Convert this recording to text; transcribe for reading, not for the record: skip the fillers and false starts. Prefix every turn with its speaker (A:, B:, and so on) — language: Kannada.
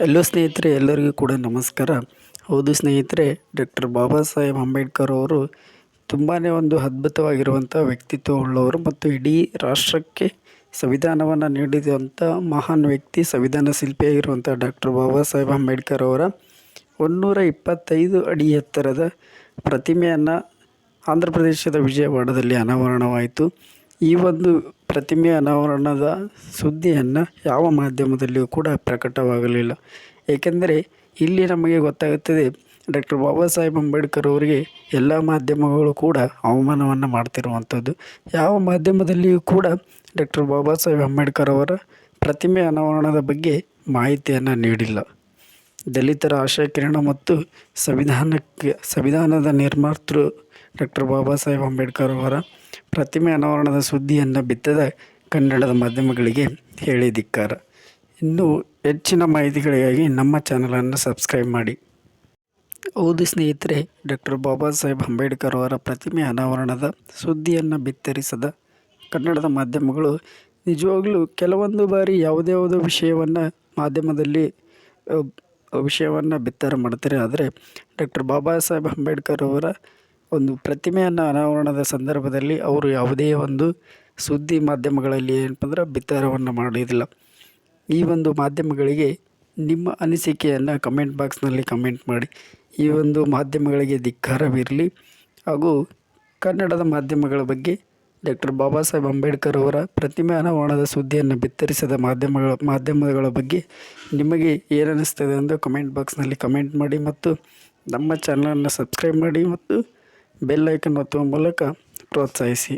A: ಎಲ್ಲೋ ಸ್ನೇಹಿತರೆ, ಎಲ್ಲರಿಗೂ ಕೂಡ ನಮಸ್ಕಾರ. ಹೌದು ಸ್ನೇಹಿತರೆ, ಡಾಕ್ಟರ್ ಬಾಬಾ ಸಾಹೇಬ್ ಅಂಬೇಡ್ಕರ್ ಅವರು ತುಂಬಾ ಒಂದು ಅದ್ಭುತವಾಗಿರುವಂಥ ವ್ಯಕ್ತಿತ್ವ ಉಳ್ಳವರು ಮತ್ತು ಇಡೀ ರಾಷ್ಟ್ರಕ್ಕೆ ಸಂವಿಧಾನವನ್ನು ನೀಡಿದಂಥ ಮಹಾನ್ ವ್ಯಕ್ತಿ, ಸಂವಿಧಾನ ಶಿಲ್ಪಿಯಾಗಿರುವಂಥ ಡಾಕ್ಟರ್ ಬಾಬಾ ಸಾಹೇಬ್ ಅಂಬೇಡ್ಕರ್ ಅವರ 125 ಅಡಿ ಎತ್ತರದ ಪ್ರತಿಮೆಯನ್ನು ಆಂಧ್ರ ಪ್ರದೇಶದ ವಿಜಯವಾಡದಲ್ಲಿ ಅನಾವರಣವಾಯಿತು. ಈ ಒಂದು ಪ್ರತಿಮೆ ಅನಾವರಣದ ಸುದ್ದಿಯನ್ನು ಯಾವ ಮಾಧ್ಯಮದಲ್ಲಿಯೂ ಕೂಡ ಪ್ರಕಟವಾಗಲಿಲ್ಲ. ಏಕೆಂದರೆ ಇಲ್ಲಿ ನಮಗೆ ಗೊತ್ತಾಗುತ್ತದೆ, ಡಾಕ್ಟರ್ ಬಾಬಾ ಸಾಹೇಬ್ ಅಂಬೇಡ್ಕರ್ ಅವರಿಗೆ ಎಲ್ಲ ಮಾಧ್ಯಮಗಳು ಕೂಡ ಅವಮಾನವನ್ನು ಮಾಡ್ತಿರುವಂಥದ್ದು. ಯಾವ ಮಾಧ್ಯಮದಲ್ಲಿಯೂ ಕೂಡ ಡಾಕ್ಟರ್ ಬಾಬಾ ಸಾಹೇಬ್ ಅಂಬೇಡ್ಕರ್ ಅವರ ಪ್ರತಿಮೆ ಅನಾವರಣದ ಬಗ್ಗೆ ಮಾಹಿತಿಯನ್ನು ನೀಡಿಲ್ಲ. ದಲಿತರ ಆಶಾಕಿರಣ ಮತ್ತು ಸಂವಿಧಾನದ ನಿರ್ಮಾತೃ ಡಾಕ್ಟರ್ ಬಾಬಾ ಸಾಹೇಬ್ ಅಂಬೇಡ್ಕರ್ ಅವರ ಪ್ರತಿಮೆ ಅನಾವರಣದ ಸುದ್ದಿಯನ್ನು ಬಿತ್ತದ ಕನ್ನಡದ ಮಾಧ್ಯಮಗಳಿಗೆ ಹೇಳಿ ಧಿಕ್ಕಾರ. ಇನ್ನೂ ಹೆಚ್ಚಿನ ಮಾಹಿತಿಗಳಿಗಾಗಿ ನಮ್ಮ ಚಾನಲನ್ನು ಸಬ್ಸ್ಕ್ರೈಬ್ ಮಾಡಿ. ಹೌದು ಸ್ನೇಹಿತರೆ, ಡಾಕ್ಟರ್ ಬಾಬಾ ಸಾಹೇಬ್ ಅಂಬೇಡ್ಕರ್ ಅವರ ಪ್ರತಿಮೆ ಅನಾವರಣದ ಸುದ್ದಿಯನ್ನು ಬಿತ್ತರಿಸದ ಕನ್ನಡದ ಮಾಧ್ಯಮಗಳು ನಿಜವಾಗ್ಲೂ ಕೆಲವೊಂದು ಬಾರಿ ಯಾವುದ್ಯಾವುದೋ ಮಾಧ್ಯಮದಲ್ಲಿ ವಿಷಯವನ್ನು ಬಿತ್ತರ ಮಾಡ್ತಾರೆ. ಆದರೆ ಡಾಕ್ಟರ್ ಬಾಬಾ ಸಾಹೇಬ್ ಅಂಬೇಡ್ಕರ್ ಅವರ ಒಂದು ಪ್ರತಿಮೆಯನ್ನು ಅನಾವರಣದ ಸಂದರ್ಭದಲ್ಲಿ ಅವರು ಯಾವುದೇ ಒಂದು ಸುದ್ದಿ ಮಾಧ್ಯಮಗಳಲ್ಲಿ ಏನಪ್ಪ ಅಂದ್ರೆ ಬಿತ್ತರವನ್ನು ಮಾಡೋದಿಲ್ಲ. ಈ ಒಂದು ಮಾಧ್ಯಮಗಳಿಗೆ ನಿಮ್ಮ ಅನಿಸಿಕೆಯನ್ನು ಕಮೆಂಟ್ ಬಾಕ್ಸ್ನಲ್ಲಿ ಕಮೆಂಟ್ ಮಾಡಿ. ಈ ಒಂದು ಮಾಧ್ಯಮಗಳಿಗೆ ಧಿಕ್ಕಾರವಿರಲಿ. ಹಾಗೂ ಕನ್ನಡದ ಮಾಧ್ಯಮಗಳ ಬಗ್ಗೆ ಡಾಕ್ಟರ್ ಬಾಬಾ ಸಾಹೇಬ್ ಅಂಬೇಡ್ಕರ್ ಅವರ ಪ್ರತಿಮೆ ಅನಾವರಣದ ಸುದ್ದಿಯನ್ನು ಬಿತ್ತರಿಸಿದ ಮಾಧ್ಯಮಗಳ ಬಗ್ಗೆ ನಿಮಗೆ ಏನನ್ನಿಸ್ತದೆ ಎಂದು ಕಮೆಂಟ್ ಬಾಕ್ಸ್ನಲ್ಲಿ ಕಮೆಂಟ್ ಮಾಡಿ ಮತ್ತು ನಮ್ಮ ಚಾನಲನ್ನು ಸಬ್ಸ್ಕ್ರೈಬ್ ಮಾಡಿ ಮತ್ತು ಬೆಲ್ ಐಕನ್ ಒತ್ತುವ ಮೂಲಕ ಪ್ರೋತ್ಸಾಹಿಸಿ.